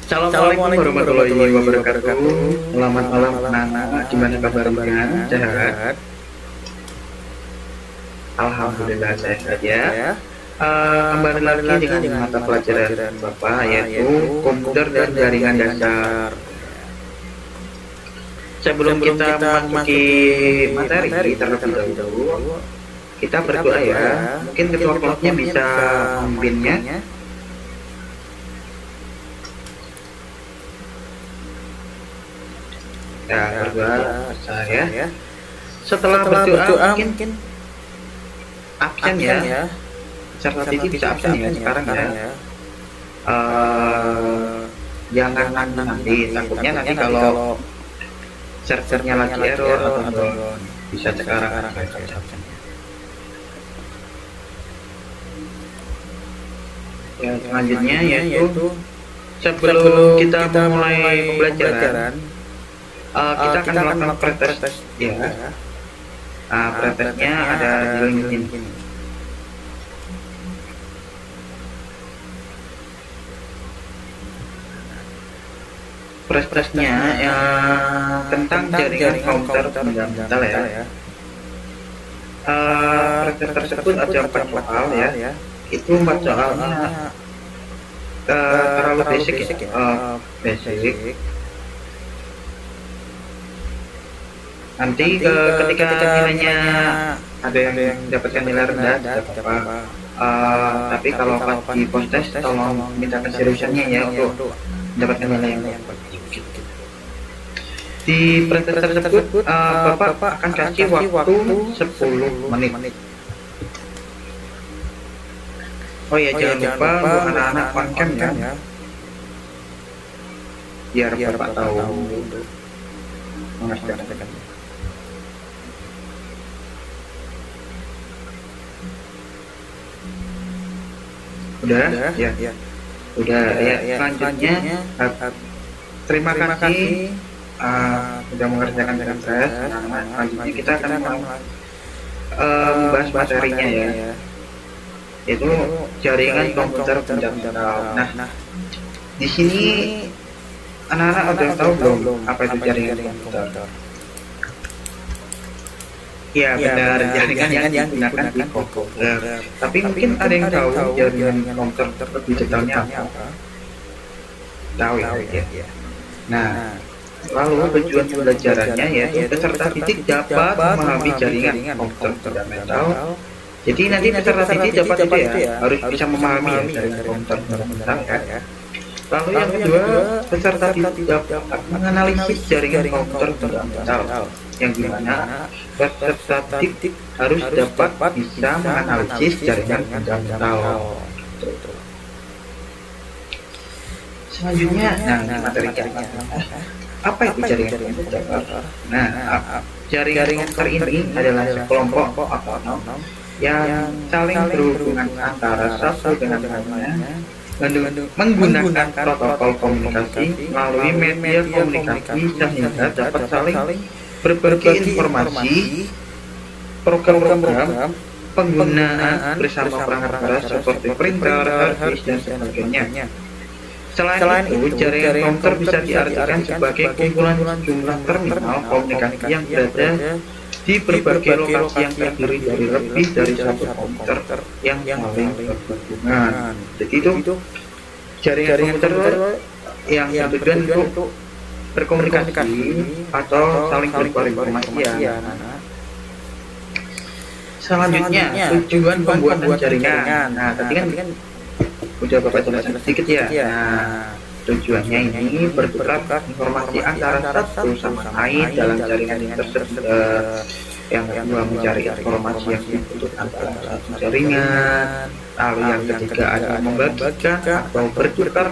Assalamualaikum warahmatullahi wabarakatuh. Selamat malam anak-anak. Gimana kabarnya? Sehat? Alhamdulillah sehat saja. Kembali lagi dengan mata pelajaran Bapak, yaitu komputer dan jaringan dasar. Sebelum kita memasuki materi terlebih dahulu, kita berdoa ya. Mungkin ketua kelasnya bisa memimpinnya. Ya, berdoa saya. Setelah berdoa mungkin absen ya. Peserta didik bisa absen ya sekarang ya. Jangan nanti takutnya nanti kalau servernya lagi error atau bisa sekarang absen. Yang selanjutnya yaitu sebelum kita memulai pembelajaran, kita akan melakukan pretest ya. Pretestnya ada di link ini. Pretestnya tentang jaringan komputer fundamental ya. Pretest tersebut ada 4 soal ya. Itu 4 soalnya terlalu basic ya. Basic. Nanti ketika nilainya ada yang mendapatkan nilai rendah tidak apa-apa. Tapi kalau pas di post test tolong minta keseriusannya ya untuk mendapatkan nilai yang bagus. Di pretest tersebut Bapak akan kasih waktu 10 menit. Oh ya, jangan lupa untuk anak-anak on cam ya. Biar Bapak tahu mengerjakan. Udah? Ya. Udah ya. Selanjutnya terima kasih sudah mengerjakan dengan saya. Selanjutnya kita akan membahas materinya ya. Itu jaringan komputer fundamental. Nah, di sini anak-anak udah tahu belum apa itu jaringan komputer? Ya benar, jaringan yang digunakan di komputer. Tapi mungkin ada yang tahu jaringan komputer lebih detailnya apa? Tahu ya. Nah, lalu tujuan pembelajarannya yaitu peserta didik dapat memahami jaringan komputer fundamental. Jadi nanti peserta didik dapat itu ya, harus bisa memahami ya jaringan komputer fundamental ya. Lalu yang kedua, peserta didik dapat menganalisis jaringan komputer fundamental, yang dimana peserta didik harus dapat bisa menganalisis jaringan fundamental. Selanjutnya, materi apa itu jaringan komputer? Nah, jaringan komputer ini adalah sekelompok otonom yang saling berhubungan antara satu dengan lainnya menggunakan protokol komunikasi melalui media komunikasi sehingga dapat saling berbagi informasi, program, penggunaan bersama perangkat seperti printer, harddisk dan sebagainya. Selain itu, jaringan komputer bisa diartikan sebagai kumpulan jumlah terminal komunikasi yang berada di berbagai lokasi yang terdiri dari lebih dari satu komputer yang saling berhubungan. Jadi itu jaringan komputer yang bertujuan untuk berkomunikasi atau saling bertukar informasi ya. Selanjutnya, tujuan pembuatan jaringan. Nah, tadi kan udah Bapak jelaskan sedikit ya. Nah, tujuannya ini bertukar informasi antara satu sama lain dalam jaringan tersebut. Yang kedua, mencari informasi yang dibutuhkan antara satu jaringan. Lalu yang ketiga adalah membagikan atau bertukar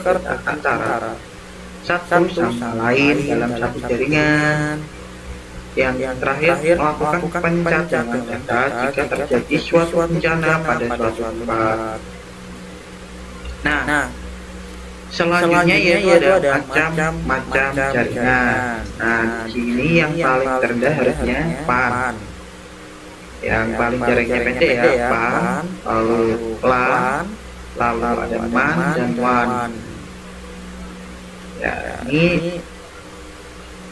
antara satu sama lain dalam satu jaringan. Yang terakhir, melakukan pencadangan data jika terjadi suatu bencana pada suatu tempat. Nah, selanjutnya yaitu ada macam jaringan. Nah, di sini yang paling terendah harusnya PAN. Yang paling jaraknya pendek ya PAN, lalu LAN, lalu ada MAN dan WAN. Ya, ini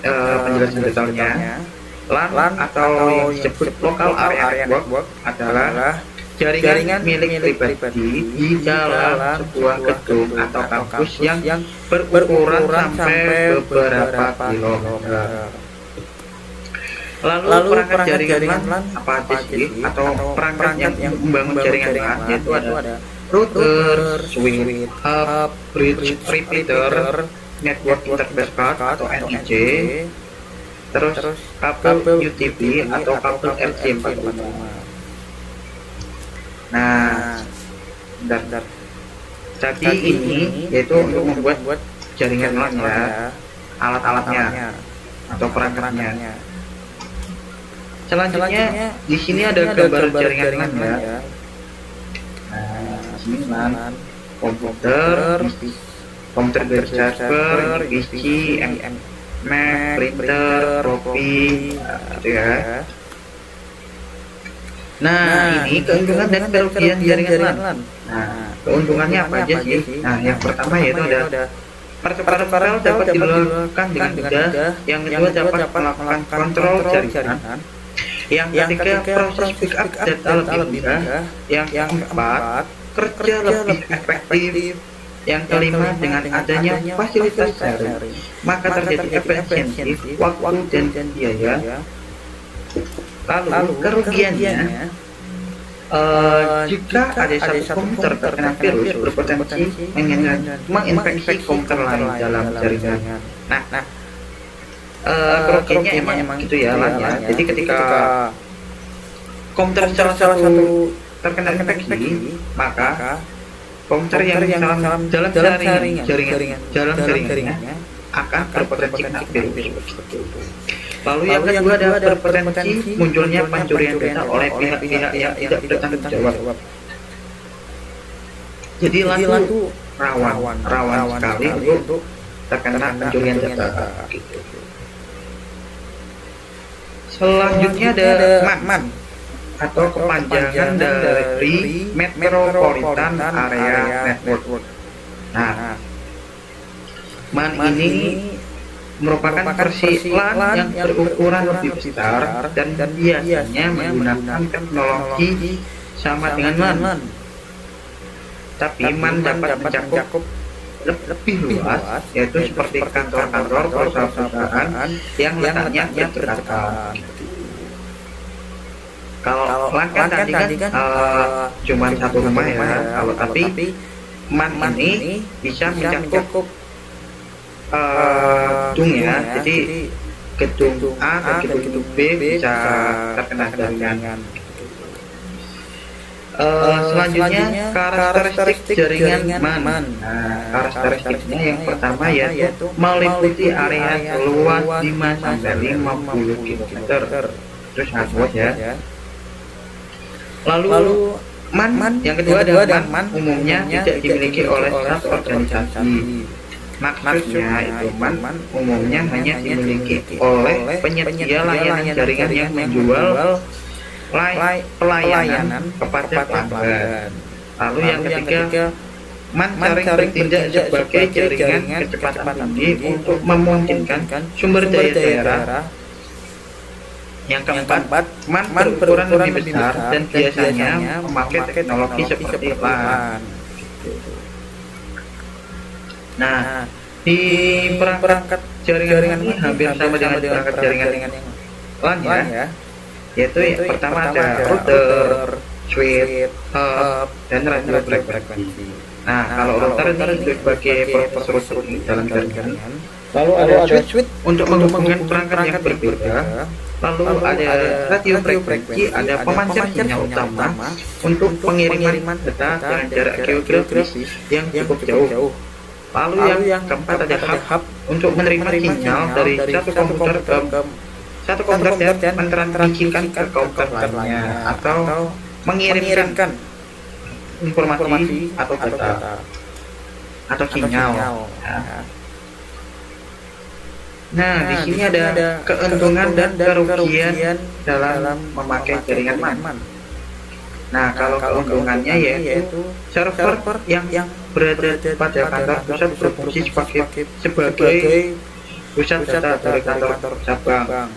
penjelasan detailnya. LAN atau yang disebut Local Area Network adalah jaringan milik pribadi di dalam sebuah gedung atau kampus yang berukuran sampai beberapa kilometer. Lalu perangkat jaringan LAN apa aja sih? Atau perangkat yang membangun jaringan LAN yaitu ada router, switch, hub, bridge, repeater, network interface card atau NIC, terus kabel UTP atau kabel RJ45. Nah, bentar. Jadi ini yaitu untuk membuat jaringan LAN ya, alat-alatnya atau perangkatnya. Selanjutnya di sini ada gambar jaringan LAN ya. Nah, di sini LAN, komputer dari server, PC, Mac, printer, copy, gitu ya. Nah, ini keuntungan dan kerugian jaringan LAN. Nah, keuntungannya apa aja sih? Nah, yang pertama yaitu ada percepatan paralel dapat dilakukan dengan mudah. Yang kedua dapat melakukan kontrol jaringan. Yang ketiga proses backup data lebih mudah. Yang keempat kerja lebih efektif. Yang kelima, dengan adanya fasilitas sharing, maka terjadi efisiensi waktu dan biaya. Lalu kerugiannya, jika ada satu komputer terkena virus berpotensi menginfeksi komputer lain dalam jaringan. Nah, kerugiannya emang gitu ya LAN ya. Jadi ketika komputer salah satu terkena infeksi, maka komputer yang dalam jaringannya akan berpotensi kena virus. Lalu yang kedua ada berpotensi munculnya pencurian data oleh pihak-pihak yang tidak bertanggung jawab. Jadi LAN itu rawan sekali untuk terkena pencurian data. Selanjutnya ada MAN atau kepanjangan dari Metropolitan Area Network. Nah, MAN ini merupakan versi LAN yang berukuran lebih besar dan biasanya menggunakan teknologi sama dengan LAN. Tapi MAN dapat mencakup lebih luas, yaitu seperti kantor-kantor, perusahaan yang letaknya berdekatan. Kalau LAN kan tadi kan cuma satu rumah ya. Kalau tapi MAN ini bisa mencakup gedung ya. Jadi gedung A dan gedung B bisa terkena jaringan. Selanjutnya karakteristik jaringan MAN. Nah, karakteristiknya yang pertama yaitu meliputi area seluas 5-50 km. Terus luas ya. Lalu MAN yang kedua adalah MAN umumnya tidak dimiliki oleh satu organisasi. Maksudnya itu MAN umumnya hanya dimiliki oleh penyedia layanan jaringan yang menjual pelayanan kepada pelanggan. Lalu yang ketiga, MAN sering bertindak sebagai jaringan kecepatan tinggi untuk memungkinkan sumber daya daerah. Yang keempat, MAN berukuran lebih besar dan biasanya memakai teknologi seperti LAN. Nah, di perangkat jaringan ini hampir sama dengan perangkat jaringan yang LAN ya. Yaitu yang pertama ada router, switch, hub, dan radio frekuensi. Nah, kalau router ini sebagai proses routing dalam jaringan. Lalu ada switch untuk menghubungkan perangkat yang berbeda. Lalu ada radio frekuensi, ada pemancar sinyal utama untuk pengiriman data dengan jarak geografis yang cukup jauh. Lalu yang keempat ada hub untuk menerima sinyal dari satu komputer dan mentransmisikan ke komputer lainnya atau mengirimkan informasi atau data atau sinyal. Nah, di sini ada keuntungan dan kerugian dalam memakai jaringan MAN. Nah, kalau keuntungannya yaitu server yang berada pada kantor pusat berfungsi sebagai pusat data dari kantor cabang.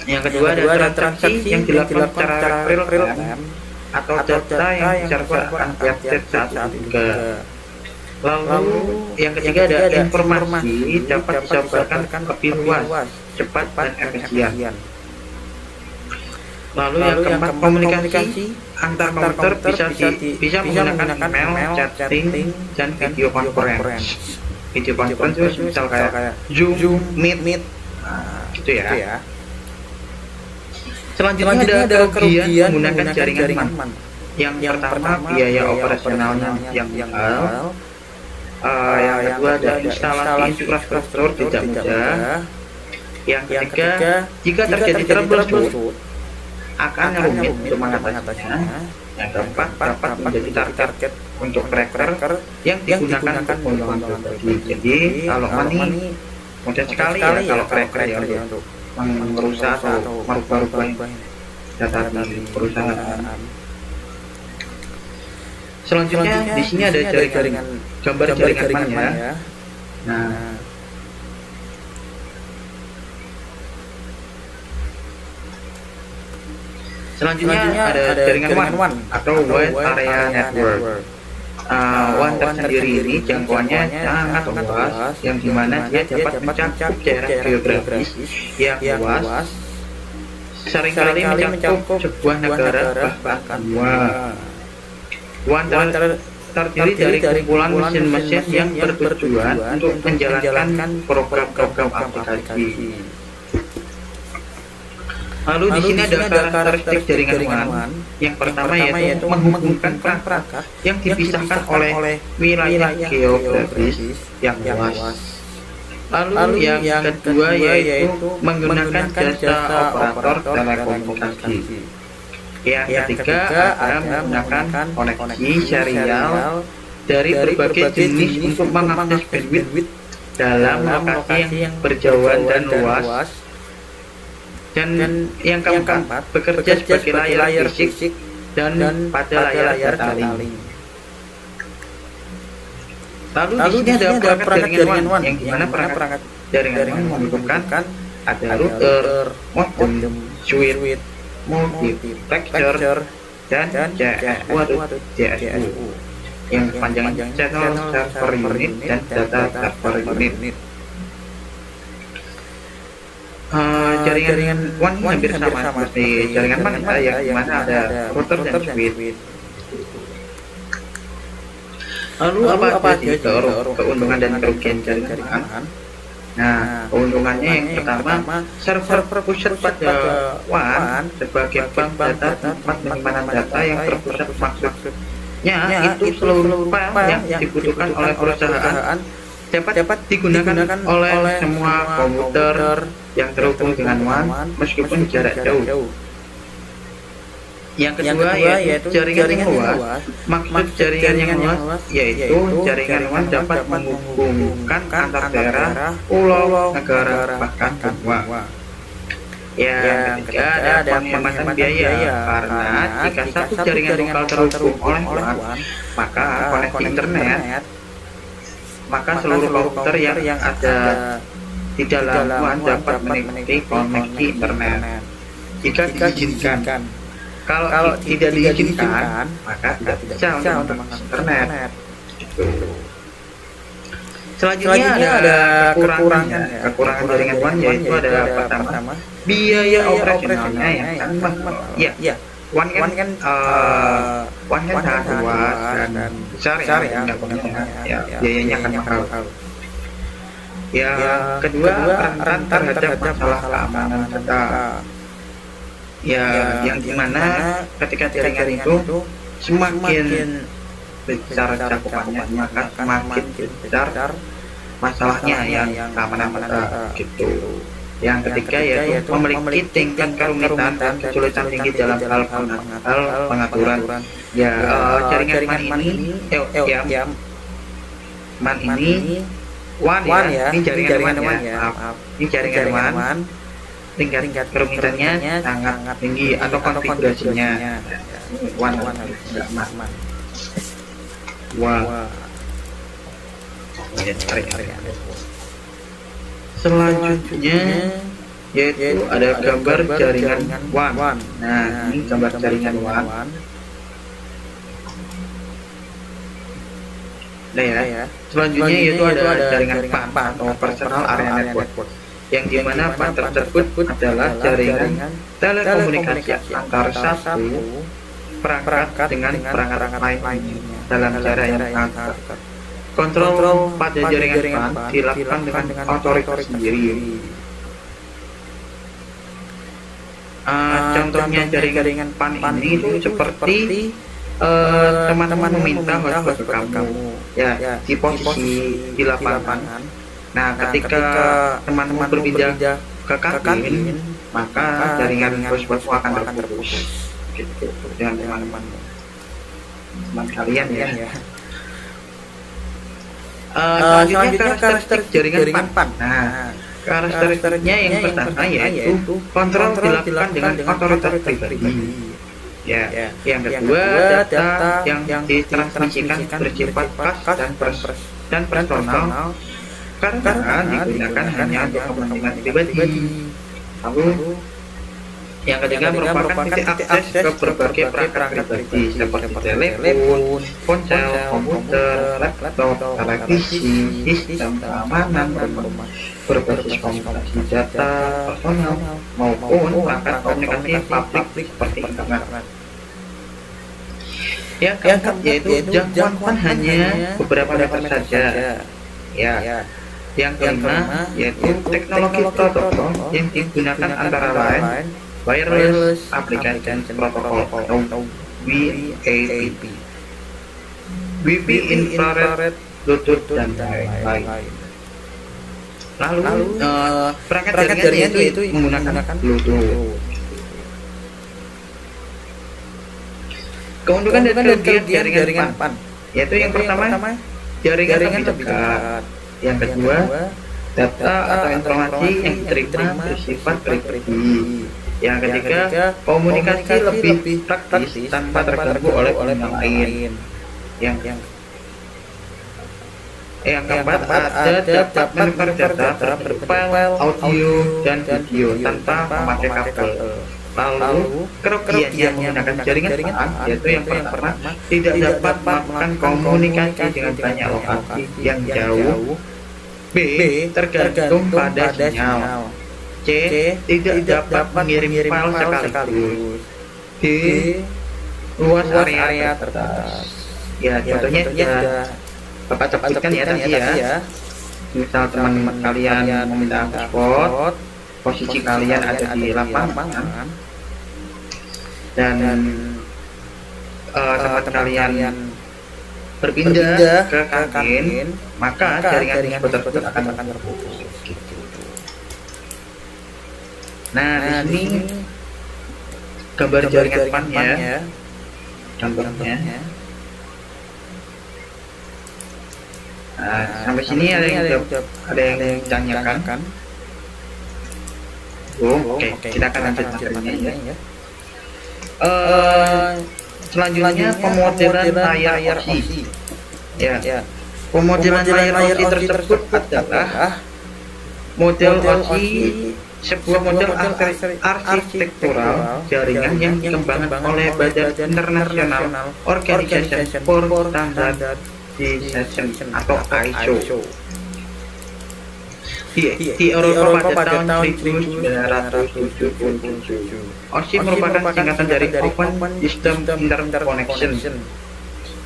Yang kedua ada transaksi yang dilakukan secara real time atau data yang server akan update saat juga. Lalu yang ketiga ada informasi dapat disebarkan lebih luas, cepat dan efisien. Lalu yang keempat komunikasi antar komputer bisa menggunakan email, chatting, dan video conference. Video conference itu misal kayak Zoom, Meet, gitu ya. Selanjutnya ada kerugian menggunakan jaringan MAN. Yang pertama biaya operasionalnya yang mahal. Yang kedua ada instalasi infrastruktur tidak mudah. Yang ketiga, jika terjadi troubleshoot akan rumit untuk mengatasinya. Yang keempat, dapat menjadi target untuk cracker yang digunakan untuk pembunuhan pribadi. Jadi kalau ini mudah sekali ya kalau cracker ya untuk merusak atau merubah-rubah data di perusahaan. Selanjutnya di sini ada jaringan gambar jaringan MAN ya. Nah, selanjutnya ada jaringan WAN atau Wide Area Network. WAN tersendiri ini jangkauannya sangat luas, yang dimana dia dapat mencakup daerah geografis yang luas, seringkali mencakup sebuah negara bahkan dua. WAN terdiri dari kumpulan mesin-mesin yang bertujuan untuk menjalankan program-program aplikasi. Lalu di sini ada karakteristik jaringan WAN. Yang pertama yaitu menghubungkan perangkat yang dipisahkan oleh wilayah geografis yang luas. Lalu yang kedua yaitu menggunakan jasa operator telekomunikasi. Yang ketiga ada menggunakan koneksi serial dari berbagai jenis untuk mengakses bandwidth dalam lokasi yang berjauhan dan luas. Dan yang keempat, bekerja sebagai layar fisik dan pada layar data link. Lalu di sini ada perangkat jaringan WAN yang dimana perangkat jaringan WAN membutuhkan ada router, modem, switch, multiplexer, dan CSU yang panjangnya channel server unit dan data server unit. Jaringan WAN hampir sama seperti jaringan MAN ya, yang mana ada router dan switch. Lalu apa aja keuntungan dan kerugian jaringan WAN? Nah, keuntungannya yang pertama, server pusat pada WAN sebagai bank data tempat penyimpanan data yang terpusat, maksudnya itu seluruh file yang dibutuhkan oleh perusahaan dapat digunakan oleh semua komputer yang terhubung dengan WAN meskipun jarak jauh. Yang kedua yaitu jaringan yang luas. Maksud jaringan yang luas yaitu jaringan WAN dapat menghubungkan antar daerah, pulau, negara, bahkan benua. Yang ketiga ada penghematan biaya, karena jika satu jaringan lokal terhubung oleh WAN, maka koneksi internet, maka seluruh komputer yang ada di dalam WAN dapat menikmati koneksi internet jika diizinkan. Kalau tidak diizinkan, maka tidak bisa untuk mengakses internet. Selanjutnya ada kekurangan jaringan WAN, yaitu ada pertama biaya operasionalnya yang mahal. Ya, WAN kan sangat luas dan besar ya, biayanya akan mahal. Yang kedua, rentan terhadap masalah keamanan data. Yang dimana ketika jaringan itu semakin besar cakupannya, maka semakin besar masalahnya yang keamanan data gitu. Yang ketiga yaitu memiliki tingkat kerumitan dan kesulitan tinggi dalam hal pengaturan. Jaringan WAN ya, ini jaringan WAN ya. Ini jaringan WAN tingkat kerumitannya sangat tinggi atau konfigurasinya WAN harus aman. Wah, selanjutnya yaitu ada gambar jaringan WAN. Nah, ini gambar jaringan WAN. Nah ya, selanjutnya yaitu ada jaringan PAN atau Personal Area Network, yang dimana PAN tersebut adalah jaringan telekomunikasi antar satu perangkat dengan perangkat lainnya dalam cara yang sangat dekat. Kontrol pada jaringan PAN dilakukan dengan otoritas sendiri. Contohnya jaringan PAN ini itu seperti teman-teman meminta hotspot ke kamu, ya, di posisi di lapangan. Nah, ketika teman-teman berpindah ke kabin, maka jaringan hotspot akan terputus. Gitu, dengan teman kalian ya. Selanjutnya karakteristik jaringan PAN. Nah, karakteristiknya yang pertama yaitu kontrol dilakukan dengan otoritas pribadi. Ya, yang kedua data yang ditransmisikan bersifat khas dan personal karena digunakan hanya untuk kepentingan pribadi. Lalu yang ketiga merupakan titik akses ke berbagai perangkat pribadi seperti telepon, ponsel, komputer, laptop, televisi, sistem keamanan rumah, berbasis komunikasi data personal maupun perangkat komunikasi publik seperti internet. Yang keempat yaitu jangkauan hanya beberapa meter saja. Ya. Yang kelima yaitu teknologi protokol yang digunakan antara lain wireless application protocol atau WAP, Wi-Fi infrared, Bluetooth dan lain-lain. Lalu perangkat jaringan itu menggunakan Bluetooth. Keuntungan dan kelebihan jaringan PAN yaitu yang pertama jaringan lebih dekat, yang kedua data atau informasi yang diterima bersifat pribadi, yang ketiga komunikasi lebih praktis tanpa terganggu oleh pengguna lain, yang keempat dapat menukar data file audio dan video tanpa memakai kabel. Lalu kerugiannya menggunakan jaringan PAN yaitu yang pertama tidak dapat melakukan komunikasi dengan banyak lokasi yang jauh. B. Tergantung pada sinyal. C. Tidak dapat mengirim file sekaligus. D. Luas area terbatas. Ya, contohnya ya Bapak sebutkan ya tadi ya. Misal teman kalian meminta hotspot, posisi kalian ada di lapangan dan tempat kalian berpindah ke kabin, maka jaringan tersebut akan terputus. Nah, di sini gambar jaringan PAN ya, contohnya. Nah, sampai sini ada yang ditanyakan. Oke, kita akan lanjut materinya ya. Selanjutnya pemodelan layar OSI. Ya. Pemodelan layar OSI tersebut adalah model OSI, sebuah model arsitektural jaringan yang dikembangkan oleh Badan International Organization for Standardization atau ISO. Di Eropa pada tahun 1977. OSI merupakan singkatan dari Open System Interconnection.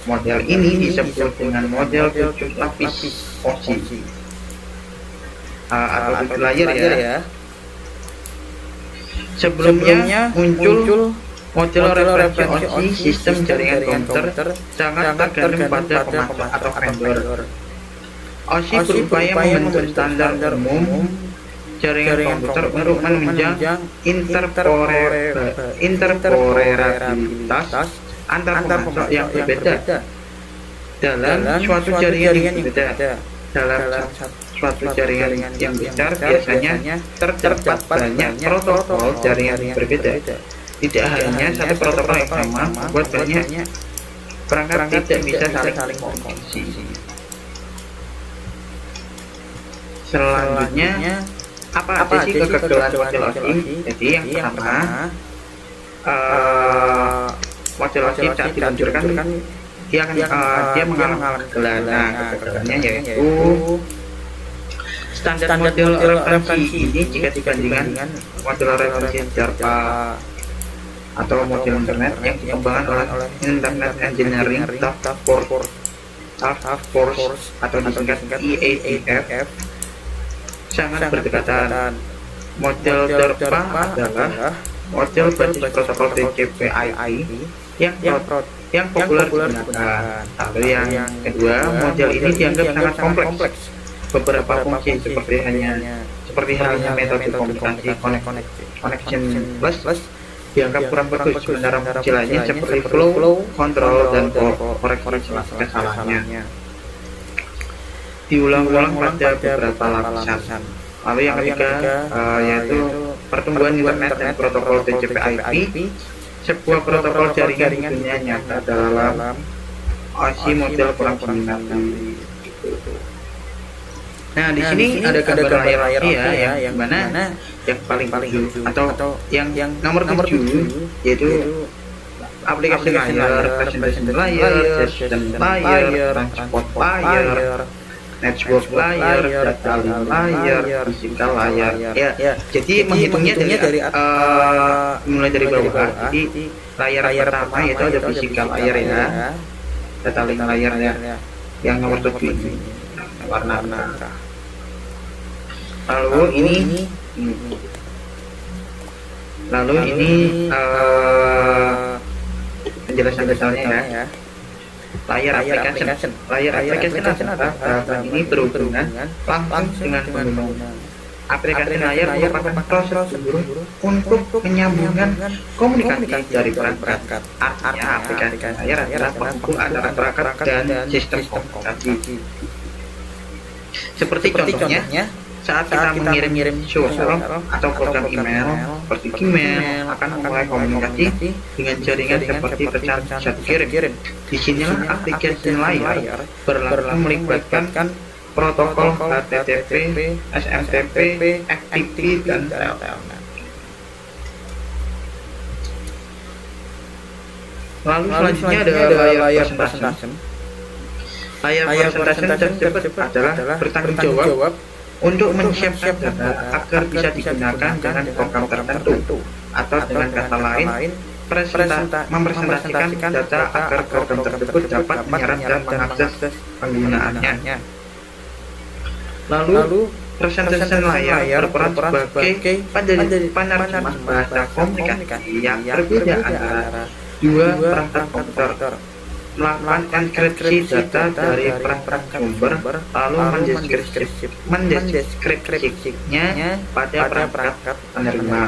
Model ini disebut dengan model 7 lapis OSI atau 7 layer ya. Sebelumnya muncul model referensi OSI sistem jaringan komputer sangat tergantung pada pemasok atau vendor. OSI berupaya membentuk standar umum jaringan komputer untuk menunjang interoperabilitas antar pemasok yang berbeda dalam suatu jaringan yang berbeda. Dalam suatu jaringan yang besar biasanya terdapat banyak protokol jaringan yang berbeda. Tidak hanya satu protokol yang sama, membuat banyak perangkat tidak bisa saling berkomunikasi. Selanjutnya, apa aja sih kegagalan model OSI? Jadi yang pertama, model OSI saat diluncurkan dia mengalami kegagalan. Nah, kegagalannya yaitu standar model referensi ini jika dibandingkan model referensi DARPA atau model internet yang dikembangkan oleh Internet Engineering Task Force atau disingkat IATF sangat berdekatan. Model DARPA adalah model basis protokol TCP/IP yang populer digunakan. Lalu yang kedua, model ini dianggap sangat kompleks. Beberapa fungsi seperti halnya metode komunikasi connectionless dianggap kurang bagus, sementara fungsi lainnya seperti flow control dan koreksi kesalahannya diulang-ulang pada beberapa lapisan. Lalu yang ketiga yaitu pertumbuhan internet dan protokol TCP/IP, sebuah protokol jaringan dunia nyata dalam OSI model kurang diminati. Nah, di sini ada gambar layar ya, yang mana yang paling tujuh atau yang nomor 7 yaitu aplikasi layar, presentation layar, system layar, transport layar, network layar, data link layar, physical layar. Ya, jadi menghitungnya dari mulai dari bawah. Jadi layar pertama yaitu ada physical layar ya, data link layarnya yang nomor 7 ini warna merah. Lalu ini penjelasan detailnya ya. Layar application adalah ini berhubungan langsung dengan pengguna. Aplikasi layar merupakan prosedur untuk menyambungkan komunikasi dari perangkat. Artinya aplikasi layar adalah penghubung antara perangkat dan sistem komunikasi. Seperti contohnya, saat kita mengirim surat atau program email seperti Gmail akan memulai komunikasi dengan jaringan seperti pesan chat kirim. Disinilah aplikasi layar berlangsung melibatkan protokol HTTP, SMTP, FTP, dan Telnet. Lalu selanjutnya ada layar presentation. Layar presentation tersebut adalah bertanggung jawab untuk menyiapkan data agar bisa digunakan dengan program tertentu, atau dengan kata lain mempresentasikan data agar program tersebut dapat menyerap dan mengakses penggunaannya. Lalu presentation layar berperan sebagai penerjemah bahasa komunikasi yang berbeda antara dua perangkat komputer, melakukan enkripsi data dari perangkat sumber, lalu mendeskripsinya pada perangkat penerima.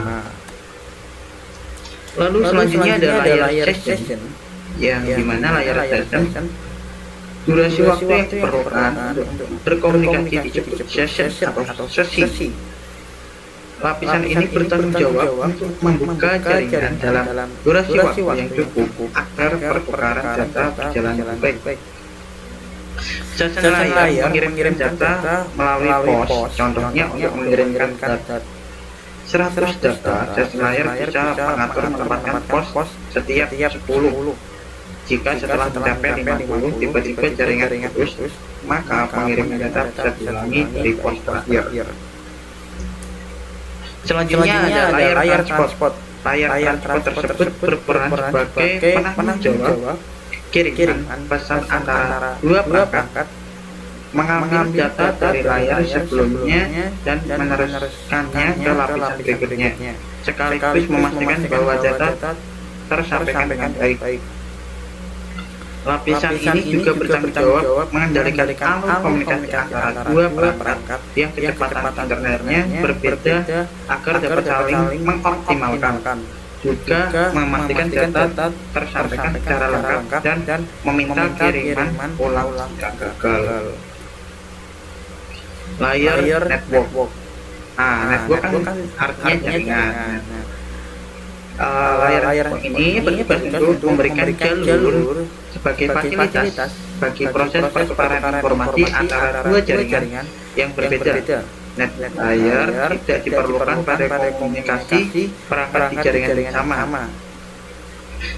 Lalu selanjutnya ada layar session, yang dimana layar session durasi waktu yang diperlukan untuk berkomunikasi disebut session atau sesi. Lapisan ini bertanggung jawab untuk membuka jaringan dalam durasi waktu yang cukup agar pertukaran data berjalan dengan baik. Session layar mengirim data melalui pos. Contohnya untuk mengirimkan data 100 data, session layar bisa mengatur menempatkan pos setiap 10. Jika setelah mencapai 50 tiba-tiba jaringan putus, maka pengiriman data bisa diulangi dari pos terakhir. Selanjutnya ada layar transport. Layar transport tersebut berperan sebagai penanggung jawab kiriman pesan antara dua perangkat, mengambil data dari layar sebelumnya dan meneruskannya ke lapisan berikutnya, sekaligus memastikan bahwa data tersampaikan dengan baik. Lapisan ini juga bertanggung jawab mengendalikan alur komunikasi antara dua perangkat yang kecepatan internetnya berbeda agar dapat saling mengoptimalkan, juga memastikan data tersampaikan secara lengkap dan meminta kiriman ulang jika gagal. layer network. Network kan artinya jaringan. Layar ini bertugas untuk memberikan jalur sebagai fasilitas bagi proses pertukaran informasi antara dua jaringan yang berbeda. Network layer tidak diperlukan pada komunikasi perangkat di jaringan yang sama.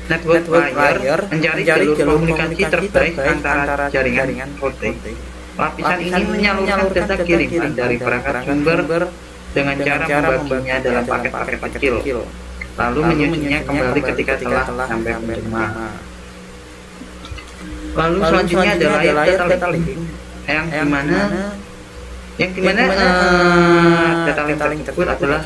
Network layer mencari jalur komunikasi terbaik antara jaringan routing. Lapisan ini menyalurkan data kiriman dari perangkat sumber dengan cara membaginya dalam paket-paket kecil, lalu menyusunnya kembali ketika telah sampai penerima. Lalu selanjutnya ada layar data link yang dimana data link tersebut adalah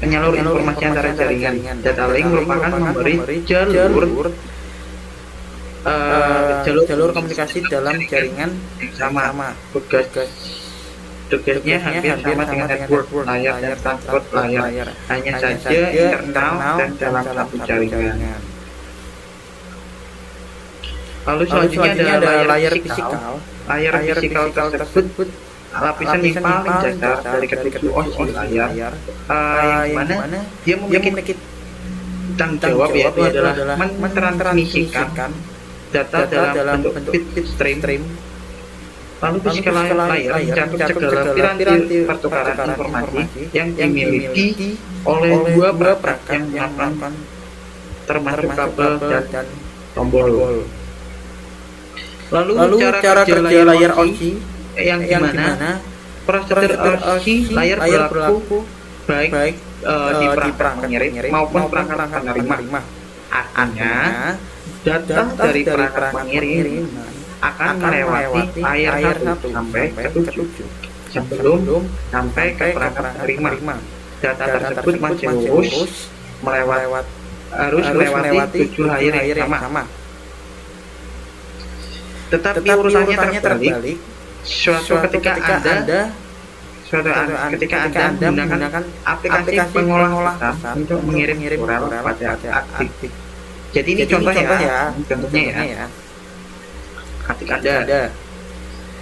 penyalur informasi antara jaringan. Data link merupakan memberi jalur komunikasi dalam jaringan sama. Tugasnya hampir sama dengan network layar dan transport layar, hanya saja internal dan dalam satu jaringan. Lalu selanjutnya adalah layar fisikal. Layar fisikal tersebut lapisan yang paling dasar dari ketujuh OSI layar, yang mana dia memiliki tanggung jawab yaitu adalah mentransmisikan data dalam bentuk bit stream. Lalu fisikal layar mencakup segala piranti pertukaran informasi yang dimiliki oleh dua perangkat yang melakukan, termasuk kabel dan tombol. Lalu cara kerja layar OSI yang dimana prosedur OSI layar berlaku baik di perangkat pengirim maupun perangkat penerima. Artinya data dari perangkat pengirim akan melewati layar 1 sampai ke 7 sebelum sampai ke perangkat penerima. Data tersebut masih harus melewati 7 layar yang sama. Tetapi urusannya terbalik. Suatu ketika Anda menggunakan aplikasi pengolah pesan untuk mengirim URL pada aktif. Jadi ini contohnya ya. Ketika Anda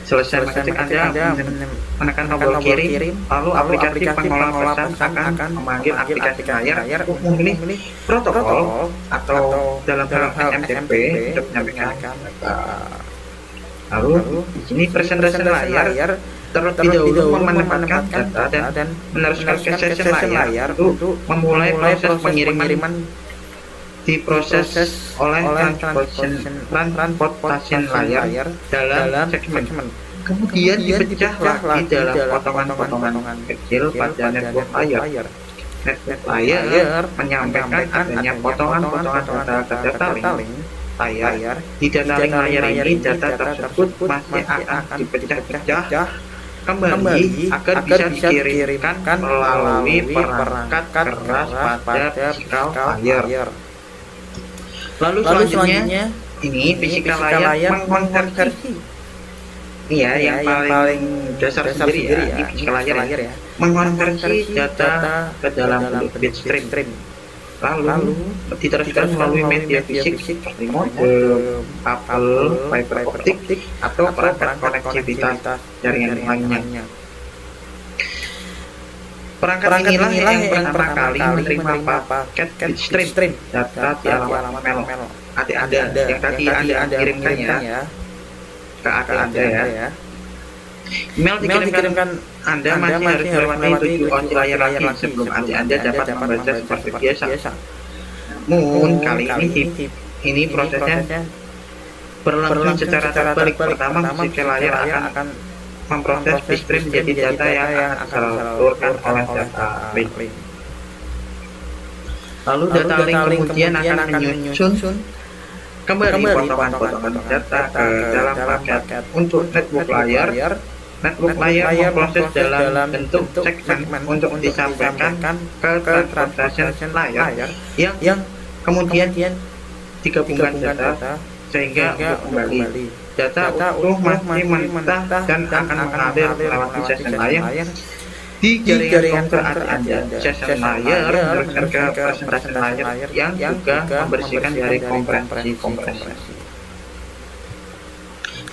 selesai mengetik, Anda menekan tombol kirim, lalu aplikasi pengolah pesan akan memanggil aplikasi layar untuk memilih protokol atau dalam hal SMTP untuk menyampaikan. Lalu di sini presentasi layar terlebih dahulu menempatkan data dan meneruskan ke sesi layar untuk memulai proses pengiriman diproses oleh transportasi layar dalam segmen. Kemudian dipecah lagi dalam potongan-potongan kecil pada network layar. Network layar menyampaikan adanya potongan-potongan data link layar. Di data link layar ini data tersebut masih akan dipecah-pecah kembali agar bisa dikirimkan melalui perangkat keras pada fisikal layar. Lalu selanjutnya ini fisikal layar mengkonversi. Ini ya yang paling dasar sendiri ya, ini fisikal layar ya. Mengkonversi data ke dalam bentuk bit stream. Lalu diteruskan melalui media fisik seperti modem, kabel, fiber optik atau perangkat konektivitas jaringan lainnya. Perangkat inilah yang pertama kali menerima paket bit stream data di alamat mail AT Anda yang tadi Anda kirimkannya ke AT Anda ya. Email dikirimkan Anda masih harus melewati 7 OSI layar lagi sebelum AT Anda dapat membaca seperti biasa. Namun kali ini prosesnya berlangsung secara terbalik. Pertama, fisikal layar akan memproses bit stream menjadi data yang akan disalurkan oleh data link. Lalu data link kemudian akan menyusun kembali potongan-potongan data ke dalam paket. Untuk network layar memproses dalam bentuk segmen untuk disampaikan ke transportation layar yang kemudian digabungkan data sehingga kembali data utuh masih mentah dan akan mengalir lewat session layar di jaringan komputer Anda. Session layar meneruskan ke presentasi layar yang juga membersihkan dari kompresi.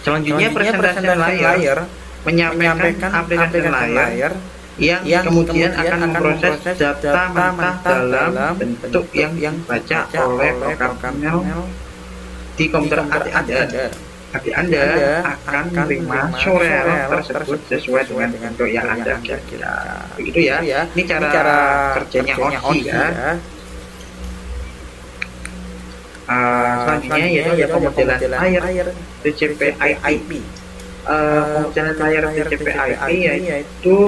Selanjutnya presentasi layar menyampaikan aplikasi layar yang kemudian akan memproses data mentah dalam bentuk yang dibaca oleh program kernel di komputer Adik Anda akan menerima surel tersebut sesuai dengan bentuk yang Anda kira. Begitu ya. Ini cara kerjanya OSI ya. Selanjutnya yaitu ada pemodelan layar TCP/IP. Pemodelan layar TCP/IP yaitu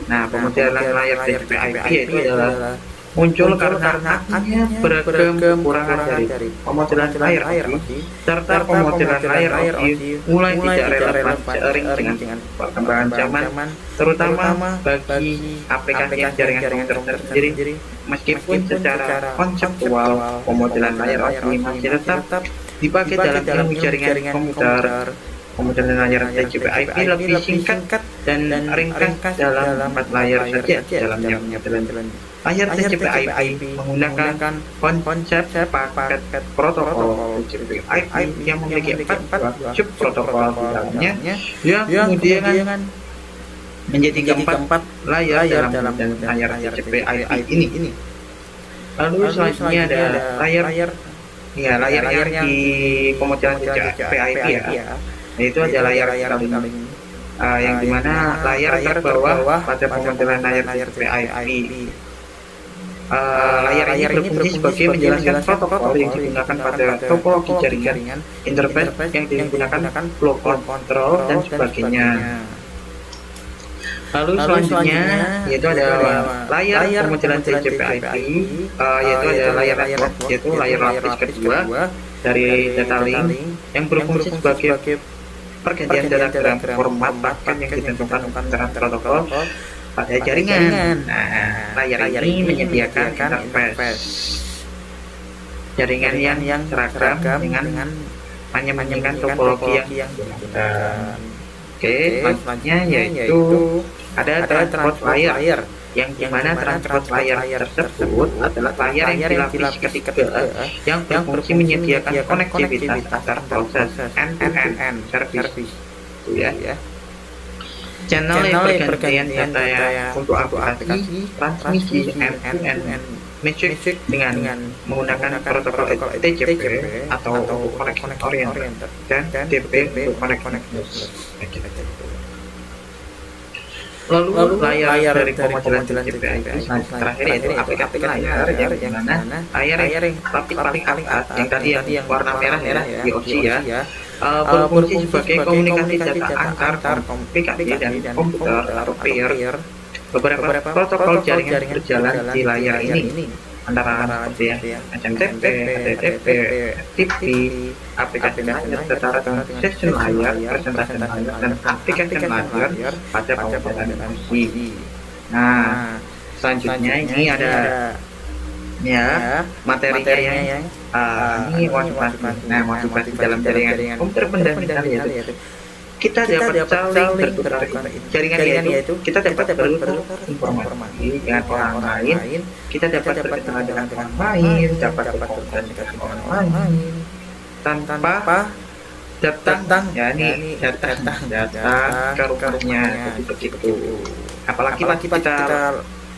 pemodelan layar TCP/IP yaitu adalah muncul karena adanya beragam kekurangan dari pemodelan layar OSI serta pemodelan layar OSI mulai tidak relevan seiring dengan perkembangan zaman, terutama bagi aplikasi jaringan komputer sendiri. Meskipun secara konseptual pemodelan layar OSI masih tetap dipakai dalam ilmu jaringan komputer, pemodelan layar TCP/IP lebih singkat dan ringkas dalam 4 layar saja. Dalamnya layar TCP/IP menggunakan konsep paket protokol TCP/IP yang memiliki 4 sub protokol di dalamnya, yang kemudian menjadi keempat layar dalam layar TCP/IP ini. Lalu selanjutnya ada layar yang di pemodelan TCP/IP ya. Yaitu ada layar yang dimana layar terbawah pada pemodelan layar TCP/IP. Layar ini berfungsi sebagai menjelaskan protokol yang digunakan pada topologi jaringan, interface yang digunakan flow control dan sebagainya. Lalu selanjutnya yaitu ada layar pemodelan TCP/IP, yaitu ada layar network, yaitu layar lapis kedua dari data link yang berfungsi sebagai pergantian data dalam format paket yang ditentukan antara protokol pada jaringan. Layar ini menyediakan interface jaringan yang seragam dengan menyambungkan topologi yang digunakan. Oke, selanjutnya yaitu ada transport layar, yang dimana transport layar tersebut adalah layar yang dilapis ketiga yang berfungsi menyediakan konektivitas antar proses end-to-end service ya. Channel yang pergantian data untuk aplikasi transmisi end-to-end message dengan menggunakan protokol TCP atau connection oriented dan DP untuk connectless. Lalu layar dari pemodelan TCP/IP terakhir yaitu aplikasi layar yang dimana layar yang paling atas yang tadi yang warna merah ya di OSI ya, berfungsi sebagai komunikasi data antar aplikasi dan komputer atau peer. Beberapa protokol jaringan berjalan di layar ini antara seperti SMTP, HTTP, FTP, aplikasi layar, data session layar, presentasi layar, dan aplikasi layar pada pemodelan OSI. Nah, selanjutnya ini ada materinya yang ini motivasi. Nah, motivasi dalam jaringan komputer pendahuluan yaitu kita dapat saling bertukar jaringan yaitu kita dapat bertukar informasi dengan orang lain, kita dapat berkenalan dengan orang lain, dapat berkomunikasi dengan orang lain tanpa datang ya ini datang ke rumahnya begitu. Apalagi kita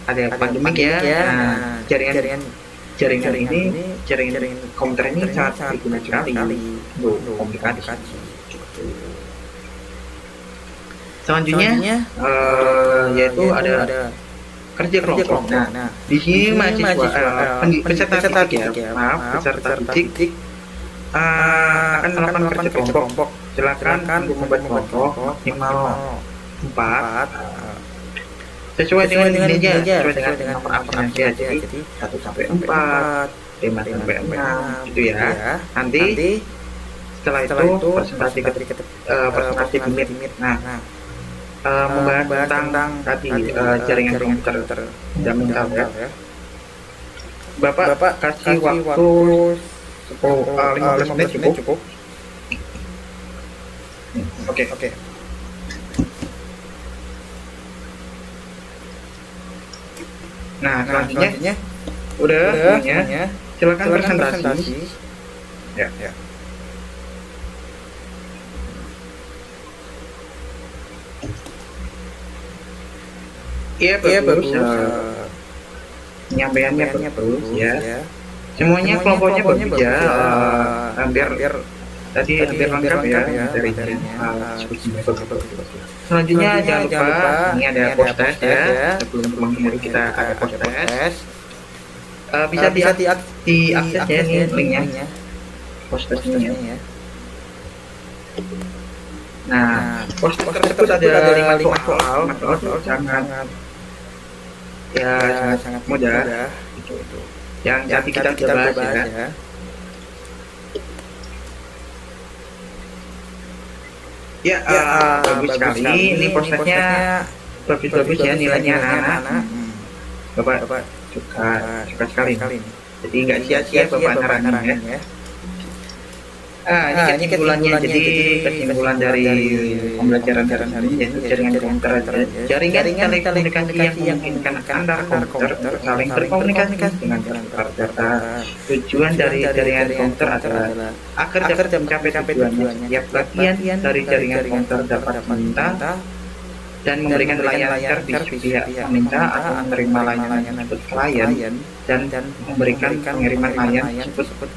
ada pandemik ya. Nah, jaringan ini jaringan komputer ini sangat digunakan sekali untuk komunikasi. Selanjutnya yaitu ada kerja kelompok. Nah, di sini peserta didik akan melakukan kerja kelompok. Silakan untuk membuat kelompok minimal 4 sesuai dengan nilainya, sesuai dengan nomor absensi aja. Jadi 1 sampai 4, 5 sampai 6 gitu ya. Nanti setelah itu presentasi dimit. Nah, membahas tentang tadi jaringan komputer fundamental ya. Bapak kasih waktu 15 menit cukup. Oke. Nah, selanjutnya udah semuanya. Silakan presentasi. Ya. Iya, bagus. Penyampaiannya bagus ya. Semuanya kelompoknya bagus ya. Hampir lengkap ya materinya. Selanjutnya jangan lupa ini ada post test ya. Sebelum kita ada post test. Bisa diakses ya ini linknya. Post testnya ya. Nah, post tersebut ada 5 soal sangat mudah. Yang nanti kita bahas ya. Ya, bagus sekali. Ini postnya bagus ya nilainya anak-anak. Bapak suka sekali. Jadi nggak sia-sia Bapak naranin ya. Ini kesimpulannya. Jadi kesimpulan dari pembelajaran hari ini yaitu jaringan komputer. Jaringan telekomunikasi yang memungkinkan antar komputer saling berkomunikasi dengan transfer data. Tujuan dari jaringan komputer adalah agar dapat mencapai tujuannya. Setiap bagian dari jaringan komputer dapat meminta dan memberikan layanan servis pihak meminta atau menerima layanan tersebut klien dan memberikan pengiriman layanan tersebut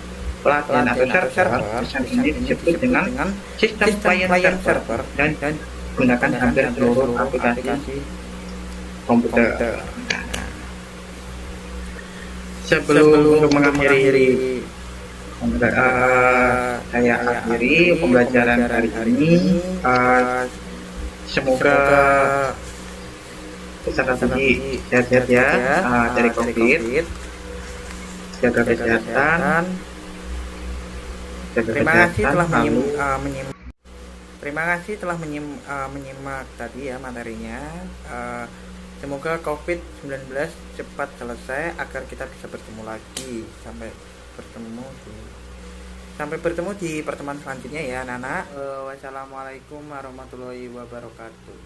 pelatihan atau server. Ini disebut dengan sistem client server dan gunakan hampir seluruh aplikasi komputer. Sebelum mengakhiri saya akhiri pembelajaran hari ini. Semoga peserta tadi sehat-sehat ya dari COVID, jaga kesehatan. Terima kasih telah menyimak tadi ya materinya. Semoga COVID-19 cepat selesai agar kita bisa bertemu lagi. Sampai bertemu di pertemuan selanjutnya ya anak-anak. Wassalamualaikum warahmatullahi wabarakatuh.